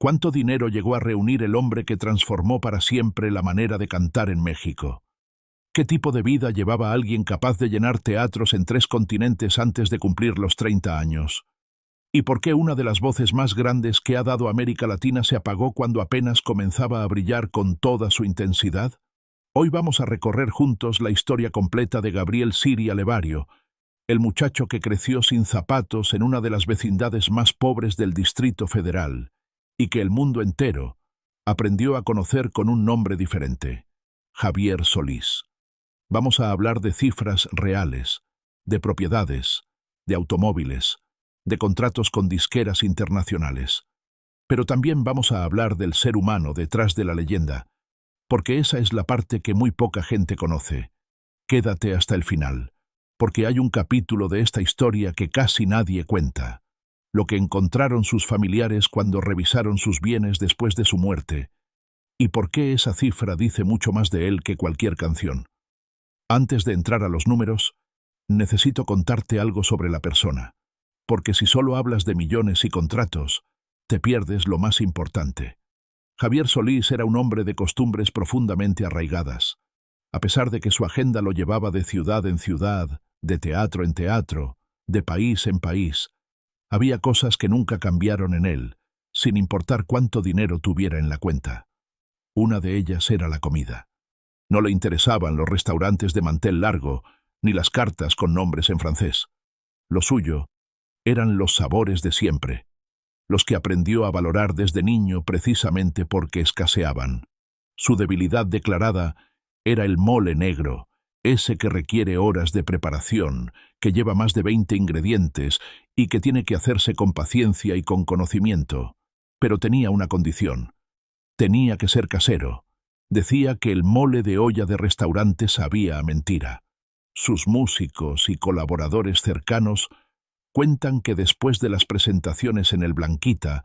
¿Cuánto dinero llegó a reunir el hombre que transformó para siempre la manera de cantar en México? ¿Qué tipo de vida llevaba alguien capaz de llenar teatros en 3 continentes antes de cumplir los 30 años? ¿Y por qué una de las voces más grandes que ha dado América Latina se apagó cuando apenas comenzaba a brillar con toda su intensidad? Hoy vamos a recorrer juntos la historia completa de Gabriel Siria Levario, el muchacho que creció sin zapatos en una de las vecindades más pobres del Distrito Federal, y que el mundo entero aprendió a conocer con un nombre diferente: Javier Solís. Vamos a hablar de cifras reales, de propiedades, de automóviles, de contratos con disqueras internacionales. Pero también vamos a hablar del ser humano detrás de la leyenda, porque esa es la parte que muy poca gente conoce. Quédate hasta el final, porque hay un capítulo de esta historia que casi nadie cuenta: lo que encontraron sus familiares cuando revisaron sus bienes después de su muerte, y por qué esa cifra dice mucho más de él que cualquier canción. Antes de entrar a los números, necesito contarte algo sobre la persona, porque si solo hablas de millones y contratos, te pierdes lo más importante. Javier Solís era un hombre de costumbres profundamente arraigadas. A pesar de que su agenda lo llevaba de ciudad en ciudad, de teatro en teatro, de país en país, había cosas que nunca cambiaron en él, sin importar cuánto dinero tuviera en la cuenta. Una de ellas era la comida. No le interesaban los restaurantes de mantel largo, ni las cartas con nombres en francés. Lo suyo eran los sabores de siempre, los que aprendió a valorar desde niño precisamente porque escaseaban. Su debilidad declarada era el mole negro, ese que requiere horas de preparación, que lleva más de 20 ingredientes y que tiene que hacerse con paciencia y con conocimiento. Pero tenía una condición: tenía que ser casero. Decía que el mole de olla de restaurante sabía a mentira. Sus músicos y colaboradores cercanos cuentan que después de las presentaciones en el Blanquita,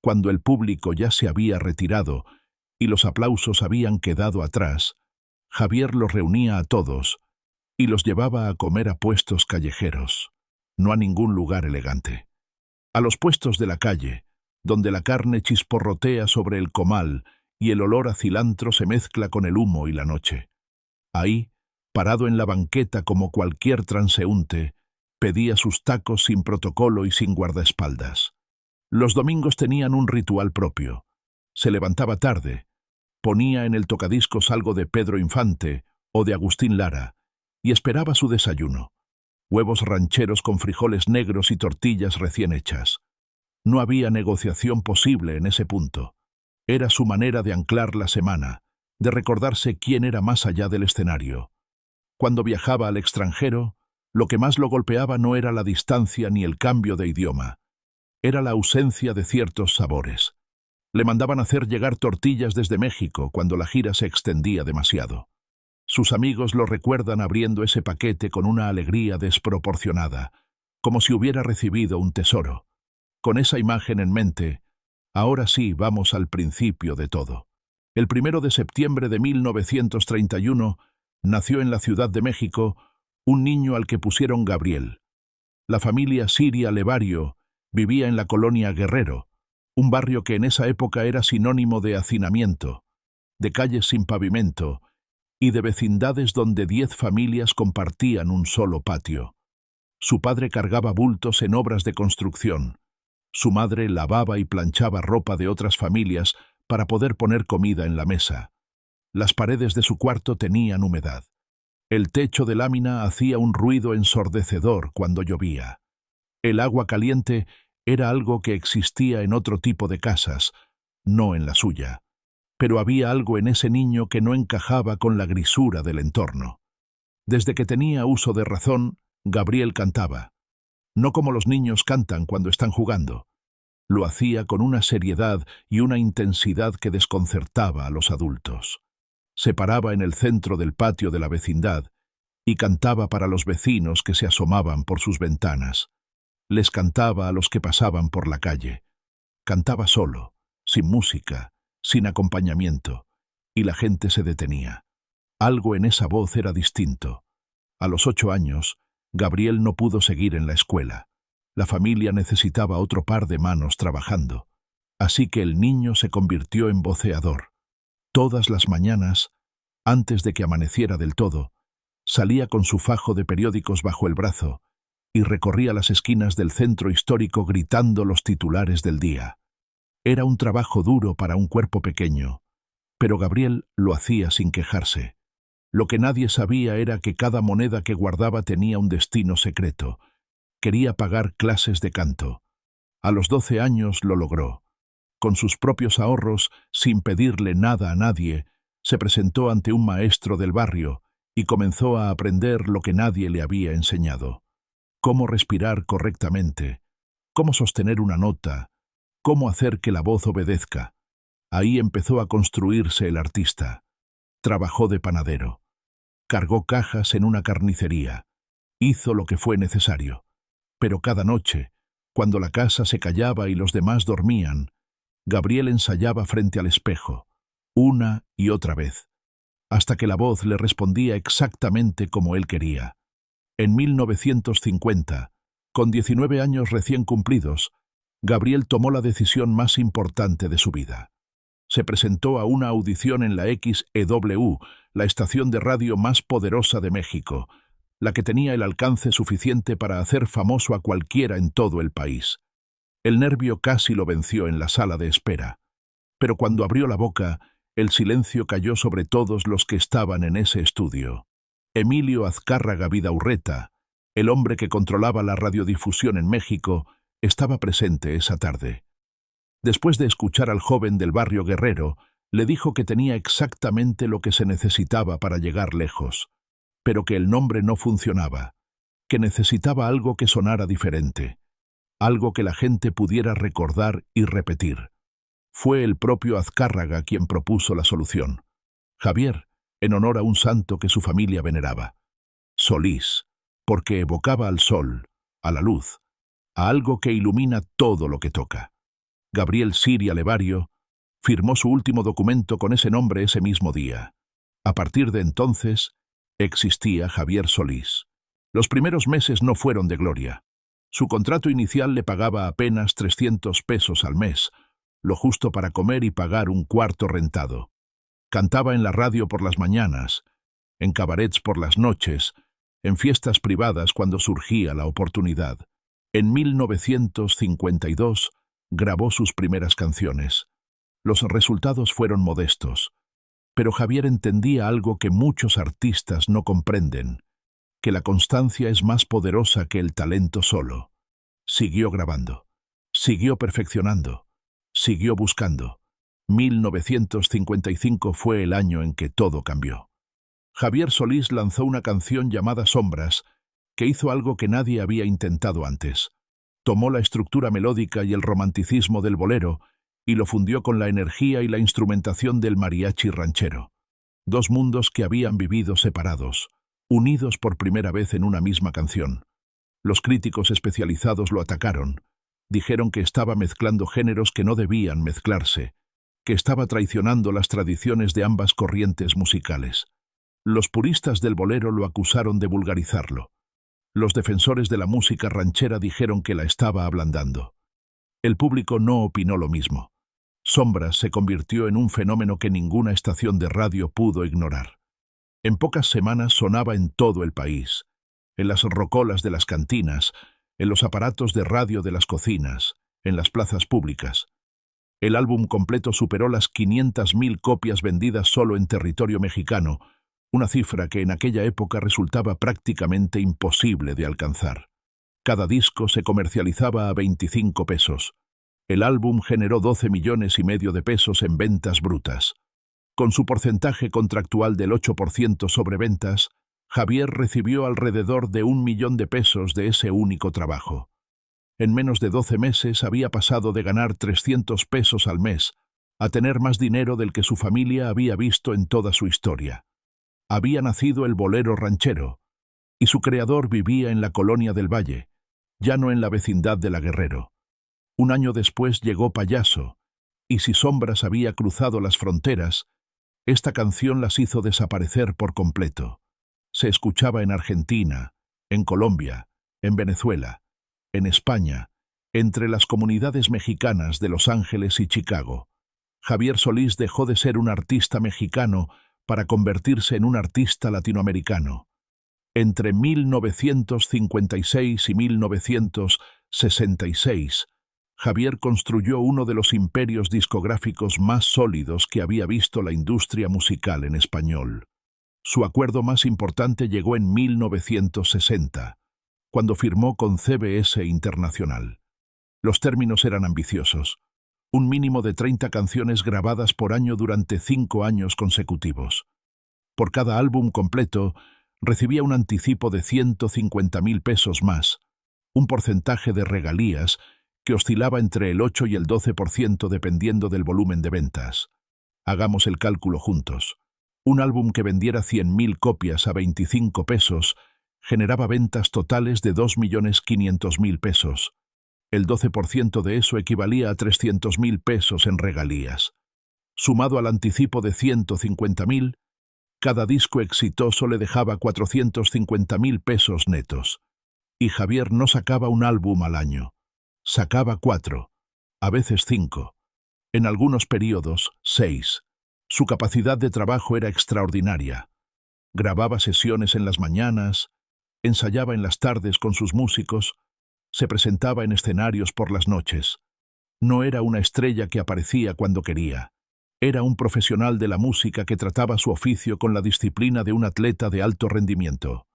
cuando el público ya se había retirado y los aplausos habían quedado atrás, Javier los reunía a todos y los llevaba a comer a puestos callejeros, no a ningún lugar elegante. A los puestos de la calle, donde la carne chisporrotea sobre el comal y el olor a cilantro se mezcla con el humo y la noche. Ahí, parado en la banqueta como cualquier transeúnte, pedía sus tacos sin protocolo y sin guardaespaldas. Los domingos tenían un ritual propio. Se levantaba tarde, ponía en el tocadiscos algo de Pedro Infante o de Agustín Lara y esperaba su desayuno: huevos rancheros con frijoles negros y tortillas recién hechas. No había negociación posible en ese punto. Era su manera de anclar la semana, de recordarse quién era más allá del escenario. Cuando viajaba al extranjero, lo que más lo golpeaba no era la distancia ni el cambio de idioma, era la ausencia de ciertos sabores. Le mandaban hacer llegar tortillas desde México cuando la gira se extendía demasiado. Sus amigos lo recuerdan abriendo ese paquete con una alegría desproporcionada, como si hubiera recibido un tesoro. Con esa imagen en mente, ahora sí vamos al principio de todo. El 1 de septiembre de 1931 nació en la Ciudad de México un niño al que pusieron Gabriel. La familia Siria Levario vivía en la colonia Guerrero, un barrio que en esa época era sinónimo de hacinamiento, de calles sin pavimento y de vecindades donde 10 familias compartían un solo patio. Su padre cargaba bultos en obras de construcción. Su madre lavaba y planchaba ropa de otras familias para poder poner comida en la mesa. Las paredes de su cuarto tenían humedad. El techo de lámina hacía un ruido ensordecedor cuando llovía. El agua caliente era algo que existía en otro tipo de casas, no en la suya. Pero había algo en ese niño que no encajaba con la grisura del entorno. Desde que tenía uso de razón, Gabriel cantaba. No como los niños cantan cuando están jugando. Lo hacía con una seriedad y una intensidad que desconcertaba a los adultos. Se paraba en el centro del patio de la vecindad y cantaba para los vecinos que se asomaban por sus ventanas. Les cantaba a los que pasaban por la calle. Cantaba solo, sin música, sin acompañamiento, y la gente se detenía. Algo en esa voz era distinto. A los 8 años, Gabriel no pudo seguir en la escuela. La familia necesitaba otro par de manos trabajando. Así que el niño se convirtió en voceador. Todas las mañanas, antes de que amaneciera del todo, salía con su fajo de periódicos bajo el brazo y recorría las esquinas del centro histórico gritando los titulares del día. Era un trabajo duro para un cuerpo pequeño, pero Gabriel lo hacía sin quejarse. Lo que nadie sabía era que cada moneda que guardaba tenía un destino secreto. Quería pagar clases de canto. A los 12 años lo logró. Con sus propios ahorros, sin pedirle nada a nadie, se presentó ante un maestro del barrio y comenzó a aprender lo que nadie le había enseñado. Cómo respirar correctamente, cómo sostener una nota, cómo hacer que la voz obedezca. Ahí empezó a construirse el artista. Trabajó de panadero. Cargó cajas en una carnicería. Hizo lo que fue necesario. Pero cada noche, cuando la casa se callaba y los demás dormían, Gabriel ensayaba frente al espejo, una y otra vez, hasta que la voz le respondía exactamente como él quería. En 1950, con 19 años recién cumplidos, Gabriel tomó la decisión más importante de su vida. Se presentó a una audición en la XEW, la estación de radio más poderosa de México, la que tenía el alcance suficiente para hacer famoso a cualquiera en todo el país. El nervio casi lo venció en la sala de espera, pero cuando abrió la boca, el silencio cayó sobre todos los que estaban en ese estudio. Emilio Azcárraga Vidaurreta, el hombre que controlaba la radiodifusión en México, estaba presente esa tarde. Después de escuchar al joven del barrio Guerrero, le dijo que tenía exactamente lo que se necesitaba para llegar lejos, pero que el nombre no funcionaba, que necesitaba algo que sonara diferente, algo que la gente pudiera recordar y repetir. Fue el propio Azcárraga quien propuso la solución. Javier, en honor a un santo que su familia veneraba. Solís, porque evocaba al sol, a la luz, a algo que ilumina todo lo que toca. Gabriel Siria Levario firmó su último documento con ese nombre ese mismo día. A partir de entonces, existía Javier Solís. Los primeros meses no fueron de gloria. Su contrato inicial le pagaba apenas 300 pesos al mes, lo justo para comer y pagar un cuarto rentado. Cantaba en la radio por las mañanas, en cabarets por las noches, en fiestas privadas cuando surgía la oportunidad. En 1952 grabó sus primeras canciones. Los resultados fueron modestos, pero Javier entendía algo que muchos artistas no comprenden, que la constancia es más poderosa que el talento solo. Siguió grabando, siguió perfeccionando, siguió buscando. 1955 fue el año en que todo cambió. Javier Solís lanzó una canción llamada Sombras, que hizo algo que nadie había intentado antes. Tomó la estructura melódica y el romanticismo del bolero y lo fundió con la energía y la instrumentación del mariachi ranchero. Dos mundos que habían vivido separados, unidos por primera vez en una misma canción. Los críticos especializados lo atacaron. Dijeron que estaba mezclando géneros que no debían mezclarse, que estaba traicionando las tradiciones de ambas corrientes musicales. Los puristas del bolero lo acusaron de vulgarizarlo. Los defensores de la música ranchera dijeron que la estaba ablandando. El público no opinó lo mismo. Sombras se convirtió en un fenómeno que ninguna estación de radio pudo ignorar. En pocas semanas sonaba en todo el país, en las rocolas de las cantinas, en los aparatos de radio de las cocinas, en las plazas públicas. El álbum completo superó las 500.000 copias vendidas solo en territorio mexicano, una cifra que en aquella época resultaba prácticamente imposible de alcanzar. Cada disco se comercializaba a 25 pesos. El álbum generó 12,5 millones de pesos en ventas brutas. Con su porcentaje contractual del 8% sobre ventas, Javier recibió alrededor de 1 millón de pesos de ese único trabajo. En menos de 12 meses había pasado de ganar 300 pesos al mes a tener más dinero del que su familia había visto en toda su historia. Había nacido el bolero ranchero, y su creador vivía en la colonia del Valle, ya no en la vecindad de la Guerrero. Un año después llegó Payaso, y si Sombras había cruzado las fronteras, esta canción las hizo desaparecer por completo. Se escuchaba en Argentina, en Colombia, en Venezuela, en España, Entre las comunidades mexicanas de Los Ángeles y Chicago, Javier Solís dejó de ser un artista mexicano para convertirse en un artista latinoamericano. Entre 1956 y 1966, Javier construyó uno de los imperios discográficos más sólidos que había visto la industria musical en español. Su acuerdo más importante llegó en 1960, cuando firmó con CBS Internacional. Los términos eran ambiciosos: un mínimo de 30 canciones grabadas por año durante 5 años consecutivos. Por cada álbum completo, recibía un anticipo de 150,000 pesos más, un porcentaje de regalías que oscilaba entre el 8 y el 12% dependiendo del volumen de ventas. Hagamos el cálculo juntos. Un álbum que vendiera 100,000 copias a 25 pesos generaba ventas totales de 2,500,000 pesos. El 12% de eso equivalía a 300,000 pesos en regalías. Sumado al anticipo de 150,000, cada disco exitoso le dejaba 450,000 pesos netos. Y Javier no sacaba un álbum al año. Sacaba 4, a veces 5. En algunos periodos, 6. Su capacidad de trabajo era extraordinaria. Grababa sesiones en las mañanas, ensayaba en las tardes con sus músicos, se presentaba en escenarios por las noches. No era una estrella que aparecía cuando quería. Era un profesional de la música que trataba su oficio con la disciplina de un atleta de alto rendimiento.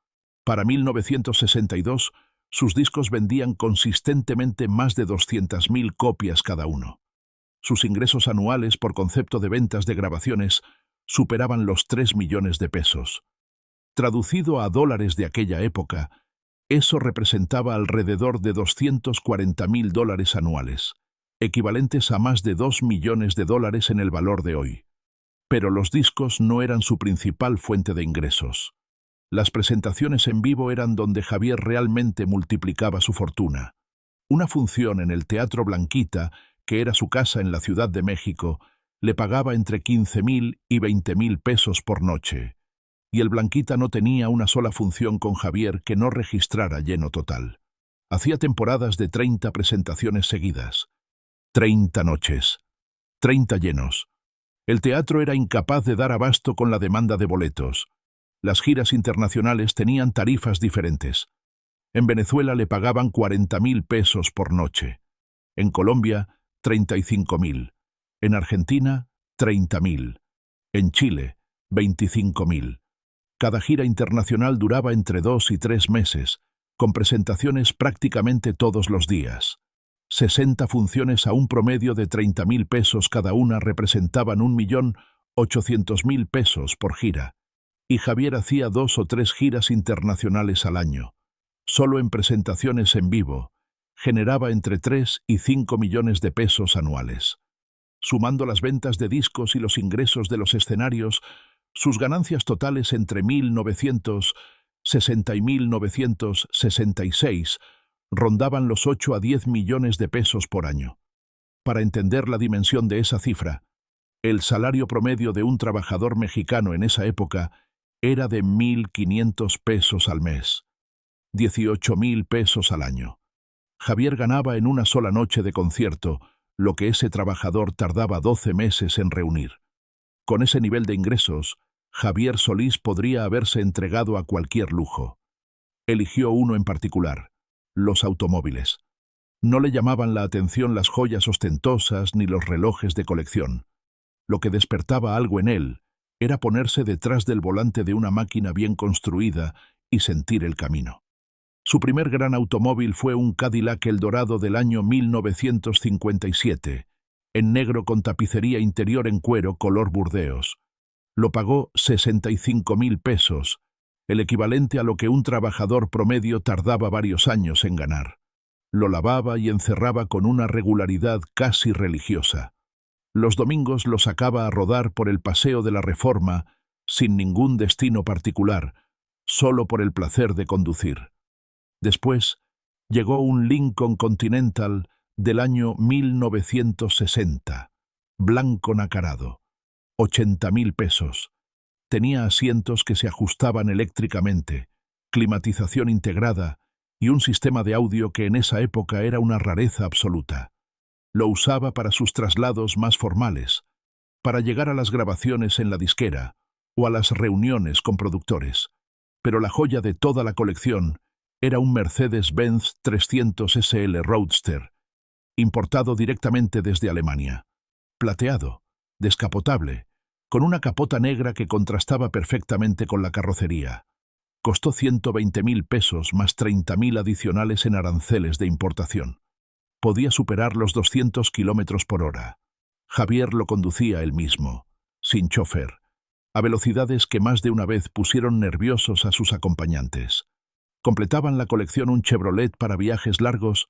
Para 1962, sus discos vendían consistentemente más de 200,000 copias cada uno. Sus ingresos anuales por concepto de ventas de grabaciones superaban los 3 millones de pesos. Traducido a dólares de aquella época, eso representaba alrededor de $240,000 anuales, equivalentes a más de 2 millones de dólares en el valor de hoy. Pero los discos no eran su principal fuente de ingresos. Las presentaciones en vivo eran donde Javier realmente multiplicaba su fortuna. Una función en el Teatro Blanquita, que era su casa en la Ciudad de México, le pagaba entre 15,000 y 20,000 pesos por noche. Y el Blanquita no tenía una sola función con Javier que no registrara lleno total. Hacía temporadas de 30 presentaciones seguidas. 30 noches. 30 llenos. El teatro era incapaz de dar abasto con la demanda de boletos. Las giras internacionales tenían tarifas diferentes. En Venezuela le pagaban 40,000 pesos por noche. En Colombia, 35,000. En Argentina, 30,000. En Chile, 25,000. Cada gira internacional duraba entre 2 y 3 meses, con presentaciones prácticamente todos los días. 60 funciones a un promedio de 30,000 pesos cada una representaban 1,800,000 pesos por gira. Y Javier hacía 2 o 3 giras internacionales al año. Solo en presentaciones en vivo, generaba entre 3 y 5 millones de pesos anuales. Sumando las ventas de discos y los ingresos de los escenarios, sus ganancias totales entre 1960 y 1966 rondaban los 8 a 10 millones de pesos por año. Para entender la dimensión de esa cifra, el salario promedio de un trabajador mexicano en esa época era de 1,500 pesos al mes, 18,000 pesos al año. Javier ganaba en una sola noche de concierto lo que ese trabajador tardaba 12 meses en reunir. Con ese nivel de ingresos, Javier Solís podría haberse entregado a cualquier lujo. Eligió uno en particular: los automóviles. No le llamaban la atención las joyas ostentosas ni los relojes de colección. Lo que despertaba algo en él era ponerse detrás del volante de una máquina bien construida y sentir el camino. Su primer gran automóvil fue un Cadillac Eldorado del año 1957, en negro con tapicería interior en cuero color burdeos. Lo pagó 65,000 pesos, el equivalente a lo que un trabajador promedio tardaba varios años en ganar. Lo lavaba y encerraba con una regularidad casi religiosa. Los domingos lo sacaba a rodar por el Paseo de la Reforma sin ningún destino particular, solo por el placer de conducir. Después llegó un Lincoln Continental del año 1960, blanco nacarado, 80,000 pesos. Tenía asientos que se ajustaban eléctricamente, climatización integrada y un sistema de audio que en esa época era una rareza absoluta. Lo usaba para sus traslados más formales, para llegar a las grabaciones en la disquera o a las reuniones con productores. Pero la joya de toda la colección era un Mercedes-Benz 300 SL Roadster, importado directamente desde Alemania. Plateado, descapotable, con una capota negra que contrastaba perfectamente con la carrocería. Costó 120.000 pesos más 30.000 adicionales en aranceles de importación. Podía superar los 200 kilómetros por hora. Javier lo conducía él mismo, sin chofer, a velocidades que más de una vez pusieron nerviosos a sus acompañantes. Completaban la colección un Chevrolet para viajes largos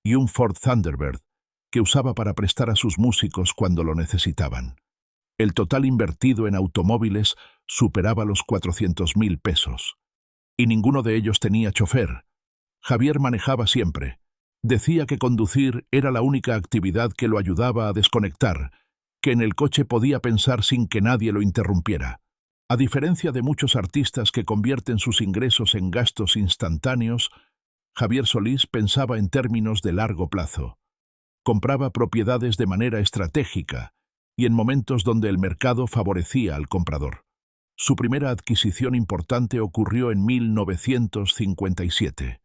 y un Ford Thunderbird, que usaba para prestar a sus músicos cuando lo necesitaban. El total invertido en automóviles superaba los 400.000 pesos. Y ninguno de ellos tenía chofer. Javier manejaba siempre. Decía que conducir era la única actividad que lo ayudaba a desconectar, que en el coche podía pensar sin que nadie lo interrumpiera. A diferencia de muchos artistas que convierten sus ingresos en gastos instantáneos, Javier Solís pensaba en términos de largo plazo. Compraba propiedades de manera estratégica y en momentos donde el mercado favorecía al comprador. Su primera adquisición importante ocurrió en 1957.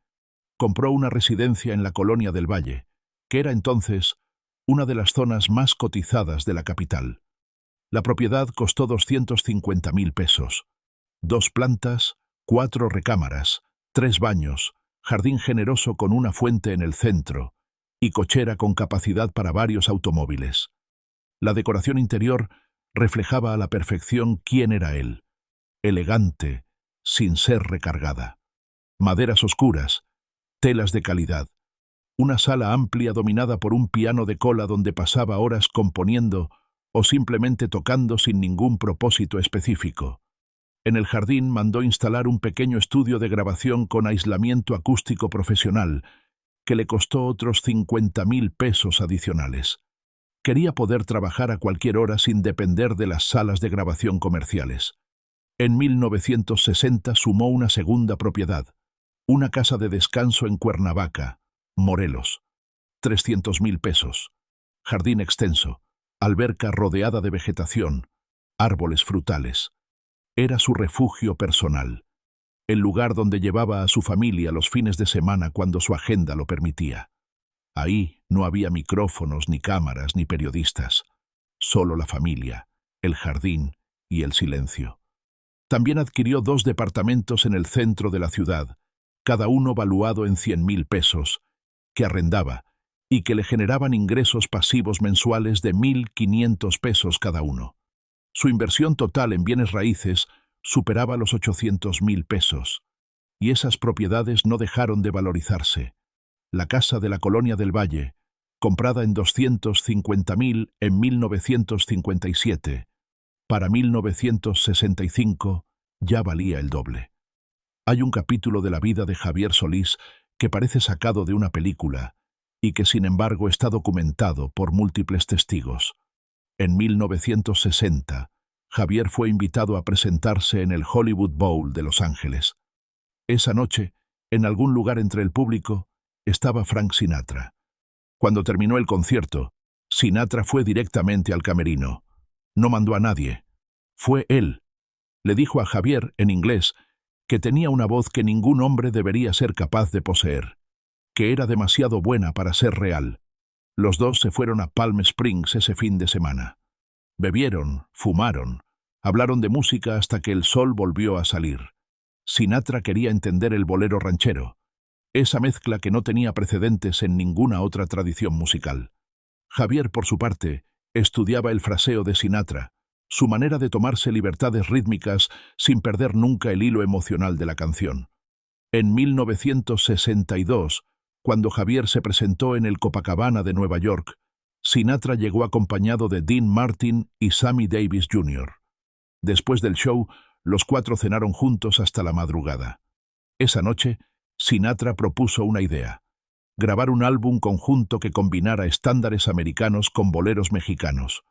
Compró una residencia en la Colonia del Valle, que era entonces una de las zonas más cotizadas de la capital. La propiedad costó 250.000 pesos. 2 plantas, 4 recámaras, 3 baños, jardín generoso con una fuente en el centro y cochera con capacidad para varios automóviles. La decoración interior reflejaba a la perfección quién era él. Elegante, sin ser recargada. Maderas oscuras, telas de calidad. Una sala amplia dominada por un piano de cola donde pasaba horas componiendo o simplemente tocando sin ningún propósito específico. En el jardín mandó instalar un pequeño estudio de grabación con aislamiento acústico profesional, que le costó otros 50.000 pesos adicionales. Quería poder trabajar a cualquier hora sin depender de las salas de grabación comerciales. En 1960 sumó una segunda propiedad, una casa de descanso en Cuernavaca, Morelos. 300.000 pesos. Jardín extenso, alberca rodeada de vegetación, árboles frutales. Era su refugio personal, el lugar donde llevaba a su familia los fines de semana cuando su agenda lo permitía. Ahí no había micrófonos, ni cámaras, ni periodistas. Solo la familia, el jardín y el silencio. También adquirió 2 departamentos en el centro de la ciudad, cada uno valuado en 100.000 pesos, que arrendaba y que le generaban ingresos pasivos mensuales de 1.500 pesos cada uno. Su inversión total en bienes raíces superaba los 800.000 pesos, y esas propiedades no dejaron de valorizarse. La casa de la Colonia del Valle, comprada en 250.000 en 1957, para 1965 ya valía el doble. Hay un capítulo de la vida de Javier Solís que parece sacado de una película y que sin embargo está documentado por múltiples testigos. En 1960, Javier fue invitado a presentarse en el Hollywood Bowl de Los Ángeles. Esa noche, en algún lugar entre el público, estaba Frank Sinatra. Cuando terminó el concierto, Sinatra fue directamente al camerino. No mandó a nadie. Fue él. Le dijo a Javier, en inglés, que tenía una voz que ningún hombre debería ser capaz de poseer, que era demasiado buena para ser real. Los dos se fueron a Palm Springs ese fin de semana. Bebieron, fumaron, hablaron de música hasta que el sol volvió a salir. Sinatra quería entender el bolero ranchero, esa mezcla que no tenía precedentes en ninguna otra tradición musical. Javier, por su parte, estudiaba el fraseo de Sinatra, su manera de tomarse libertades rítmicas sin perder nunca el hilo emocional de la canción. En 1962, cuando Javier se presentó en el Copacabana de Nueva York, Sinatra llegó acompañado de Dean Martin y Sammy Davis Jr. Después del show, los 4 cenaron juntos hasta la madrugada. Esa noche, Sinatra propuso una idea: grabar un álbum conjunto que combinara estándares americanos con boleros mexicanos.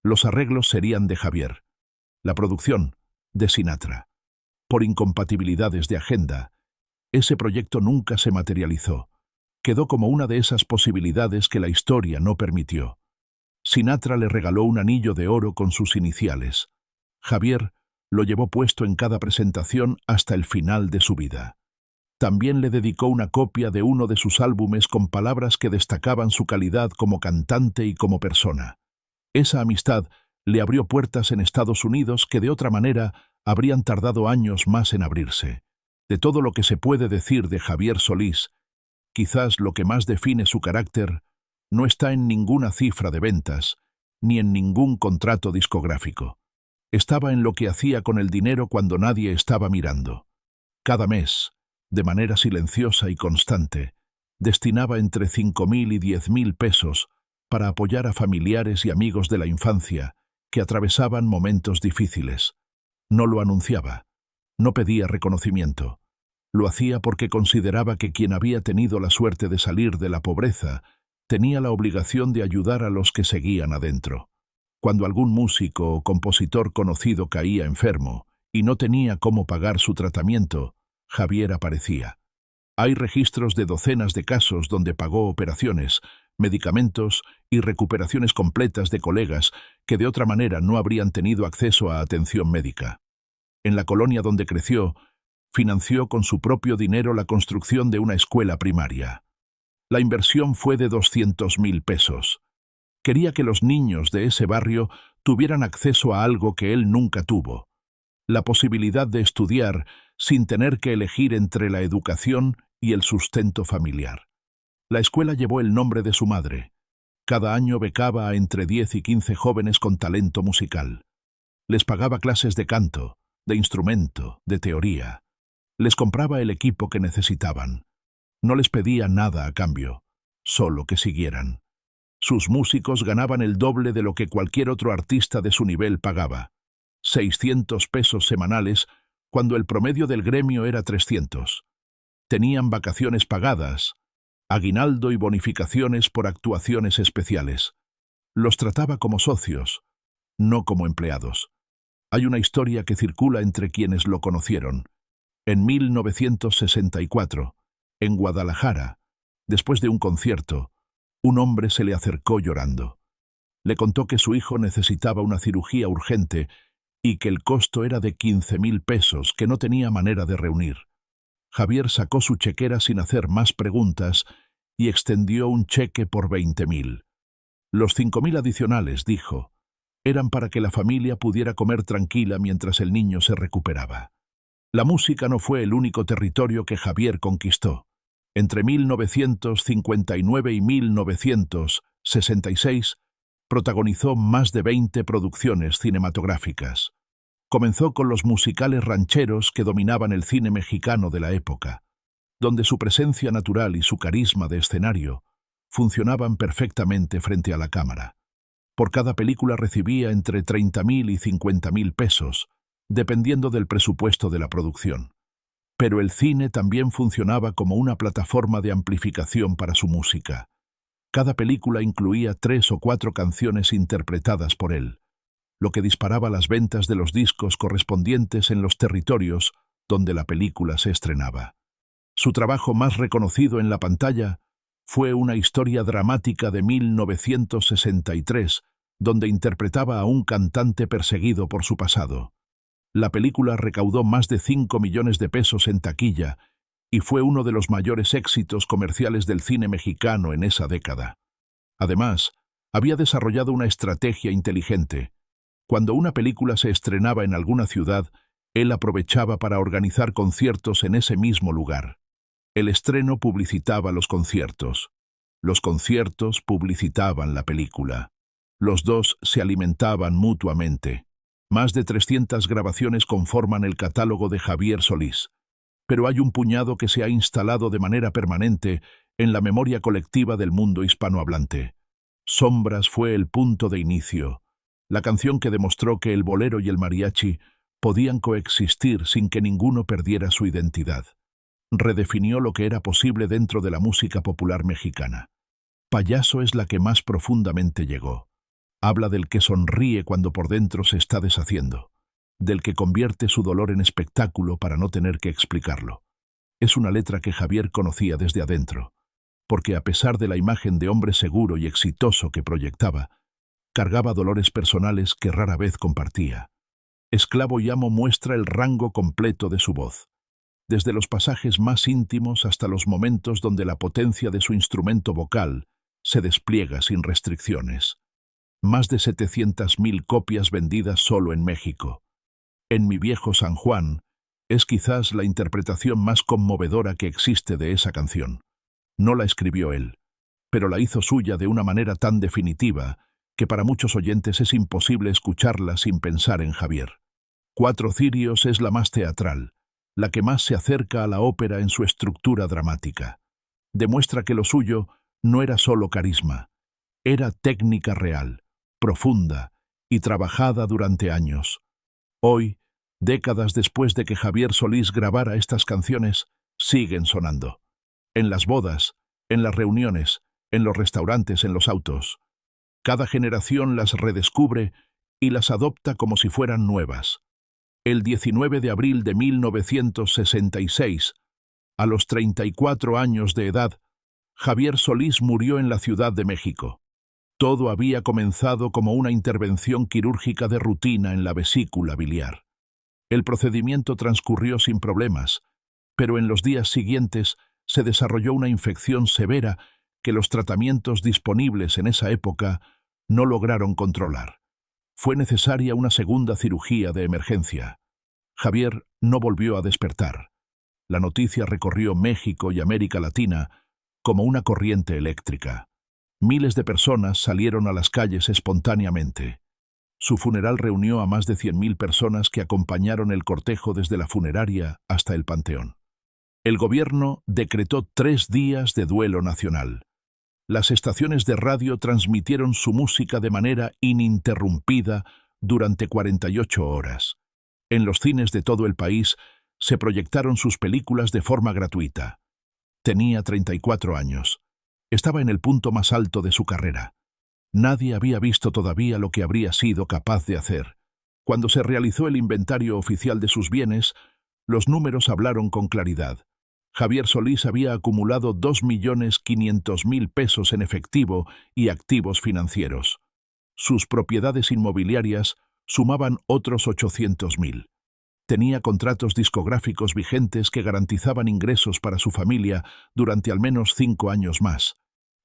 Los arreglos serían de Javier, la producción de Sinatra. Por incompatibilidades de agenda, Ese proyecto nunca se materializó. Quedó como una de esas posibilidades que la historia no permitió. Sinatra le regaló un anillo de oro con sus iniciales. Javier lo llevó puesto en cada presentación hasta el final de su vida. También le dedicó una copia de uno de sus álbumes con palabras que destacaban su calidad como cantante y como persona. Esa amistad le abrió puertas en Estados Unidos que de otra manera habrían tardado años más en abrirse. De todo lo que se puede decir de Javier Solís, quizás lo que más define su carácter no está en ninguna cifra de ventas, ni en ningún contrato discográfico. Estaba en lo que hacía con el dinero cuando nadie estaba mirando. Cada mes, de manera silenciosa y constante, destinaba entre 5.000 y 10.000 pesos para apoyar a familiares y amigos de la infancia que atravesaban momentos difíciles. No lo anunciaba, no pedía reconocimiento. Lo hacía porque consideraba que quien había tenido la suerte de salir de la pobreza tenía la obligación de ayudar a los que seguían adentro. Cuando algún músico o compositor conocido caía enfermo y no tenía cómo pagar su tratamiento, Javier aparecía. Hay registros de docenas de casos donde pagó operaciones, medicamentos y recuperaciones completas de colegas que de otra manera no habrían tenido acceso a atención médica. En la colonia donde creció, financió con su propio dinero la construcción de una escuela primaria. La inversión fue de 200.000 pesos. Quería que los niños de ese barrio tuvieran acceso a algo que él nunca tuvo: la posibilidad de estudiar sin tener que elegir entre la educación y el sustento familiar. La escuela llevó el nombre de su madre. Cada año becaba a entre 10 y 15 jóvenes con talento musical. Les pagaba clases de canto, de instrumento, de teoría. Les compraba el equipo que necesitaban. No les pedía nada a cambio, solo que siguieran. Sus músicos ganaban el doble de lo que cualquier otro artista de su nivel pagaba: 600 pesos semanales, cuando el promedio del gremio era 300. Tenían vacaciones pagadas, aguinaldo y bonificaciones por actuaciones especiales. Los trataba como socios, no como empleados. Hay una historia que circula entre quienes lo conocieron. En 1964, en Guadalajara, después de un concierto, un hombre se le acercó llorando. Le contó que su hijo necesitaba una cirugía urgente y que el costo era de 15.000 pesos que no tenía manera de reunir. Javier sacó su chequera sin hacer más preguntas y extendió un cheque por 20.000. Los 5.000 adicionales, dijo, eran para que la familia pudiera comer tranquila mientras el niño se recuperaba. La música no fue el único territorio que Javier conquistó. Entre 1959 y 1966, protagonizó más de 20 producciones cinematográficas. Comenzó con los musicales rancheros que dominaban el cine mexicano de la época, donde su presencia natural y su carisma de escenario funcionaban perfectamente frente a la cámara. Por cada película recibía entre 30.000 y 50.000 pesos, dependiendo del presupuesto de la producción. Pero el cine también funcionaba como una plataforma de amplificación para su música. Cada película incluía 3 o 4 canciones interpretadas por él, lo que disparaba las ventas de los discos correspondientes en los territorios donde la película se estrenaba. Su trabajo más reconocido en la pantalla fue una historia dramática de 1963, donde interpretaba a un cantante perseguido por su pasado. La película recaudó más de 5 millones de pesos en taquilla y fue uno de los mayores éxitos comerciales del cine mexicano en esa década. Además, había desarrollado una estrategia inteligente. Cuando una película se estrenaba en alguna ciudad, él aprovechaba para organizar conciertos en ese mismo lugar. El estreno publicitaba los conciertos. Los conciertos publicitaban la película. Los dos se alimentaban mutuamente. Más de 300 grabaciones conforman el catálogo de Javier Solís. Pero hay un puñado que se ha instalado de manera permanente en la memoria colectiva del mundo hispanohablante. Sombras fue el punto de inicio, la canción que demostró que el bolero y el mariachi podían coexistir sin que ninguno perdiera su identidad. Redefinió lo que era posible dentro de la música popular mexicana. Payaso es la que más profundamente llegó. Habla del que sonríe cuando por dentro se está deshaciendo, del que convierte su dolor en espectáculo para no tener que explicarlo. Es una letra que Javier conocía desde adentro, porque a pesar de la imagen de hombre seguro y exitoso que proyectaba, cargaba dolores personales que rara vez compartía. Esclavo y amo muestra el rango completo de su voz, desde los pasajes más íntimos hasta los momentos donde la potencia de su instrumento vocal se despliega sin restricciones. Más de 700.000 copias vendidas solo en México. En Mi viejo San Juan es quizás la interpretación más conmovedora que existe de esa canción. No la escribió él, pero la hizo suya de una manera tan definitiva que para muchos oyentes es imposible escucharla sin pensar en Javier. Cuatro cirios es la más teatral, la que más se acerca a la ópera en su estructura dramática. Demuestra que lo suyo no era solo carisma, era técnica real, profunda y trabajada durante años. Hoy, décadas después de que Javier Solís grabara estas canciones, siguen sonando. En las bodas, en las reuniones, en los restaurantes, en los autos. Cada generación las redescubre y las adopta como si fueran nuevas. El 19 de abril de 1966, a los 34 años de edad, Javier Solís murió en la Ciudad de México. Todo había comenzado como una intervención quirúrgica de rutina en la vesícula biliar. El procedimiento transcurrió sin problemas, pero en los días siguientes se desarrolló una infección severa que los tratamientos disponibles en esa época no lograron controlar. Fue necesaria una segunda cirugía de emergencia. Javier no volvió a despertar. La noticia recorrió México y América Latina como una corriente eléctrica. Miles de personas salieron a las calles espontáneamente. Su funeral reunió a más de 100.000 personas que acompañaron el cortejo desde la funeraria hasta el panteón. El gobierno decretó 3 días de duelo nacional. Las estaciones de radio transmitieron su música de manera ininterrumpida durante 48 horas. En los cines de todo el país se proyectaron sus películas de forma gratuita. Tenía 34 años. Estaba en el punto más alto de su carrera. Nadie había visto todavía lo que habría sido capaz de hacer. Cuando se realizó el inventario oficial de sus bienes, los números hablaron con claridad. Javier Solís había acumulado 2.500.000 pesos en efectivo y activos financieros. Sus propiedades inmobiliarias sumaban otros 800.000. Tenía contratos discográficos vigentes que garantizaban ingresos para su familia durante al menos 5 años más,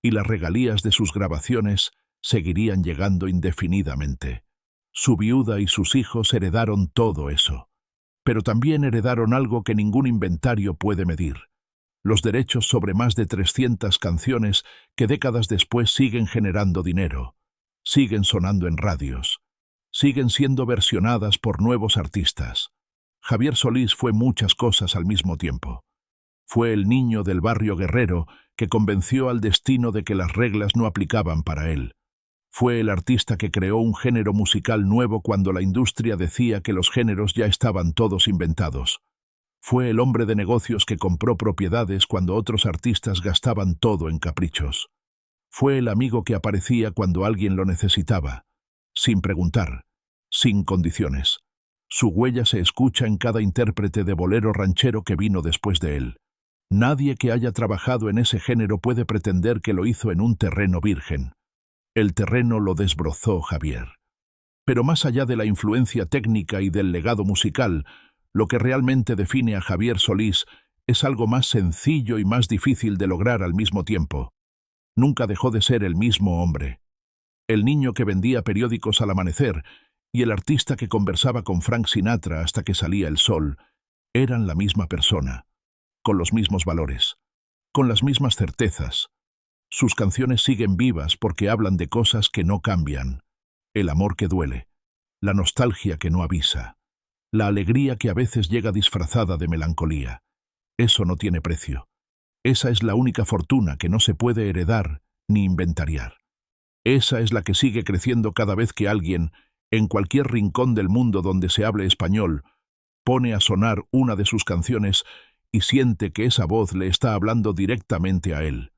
y las regalías de sus grabaciones seguirían llegando indefinidamente. Su viuda y sus hijos heredaron todo eso. Pero también heredaron algo que ningún inventario puede medir: los derechos sobre más de 300 canciones que décadas después siguen generando dinero, siguen sonando en radios, siguen siendo versionadas por nuevos artistas. Javier Solís fue muchas cosas al mismo tiempo. Fue el niño del barrio guerrero que convenció al destino de que las reglas no aplicaban para él. Fue el artista que creó un género musical nuevo cuando la industria decía que los géneros ya estaban todos inventados. Fue el hombre de negocios que compró propiedades cuando otros artistas gastaban todo en caprichos. Fue el amigo que aparecía cuando alguien lo necesitaba, sin preguntar, sin condiciones. Su huella se escucha en cada intérprete de bolero ranchero que vino después de él. Nadie que haya trabajado en ese género puede pretender que lo hizo en un terreno virgen. El terreno lo desbrozó Javier. Pero más allá de la influencia técnica y del legado musical, lo que realmente define a Javier Solís es algo más sencillo y más difícil de lograr al mismo tiempo. Nunca dejó de ser el mismo hombre. El niño que vendía periódicos al amanecer y el artista que conversaba con Frank Sinatra hasta que salía el sol eran la misma persona, con los mismos valores, con las mismas certezas. Sus canciones siguen vivas porque hablan de cosas que no cambian: el amor que duele, la nostalgia que no avisa, la alegría que a veces llega disfrazada de melancolía. Eso no tiene precio. Esa es la única fortuna que no se puede heredar ni inventariar. Esa es la que sigue creciendo cada vez que alguien, en cualquier rincón del mundo donde se hable español, pone a sonar una de sus canciones y siente que esa voz le está hablando directamente a él.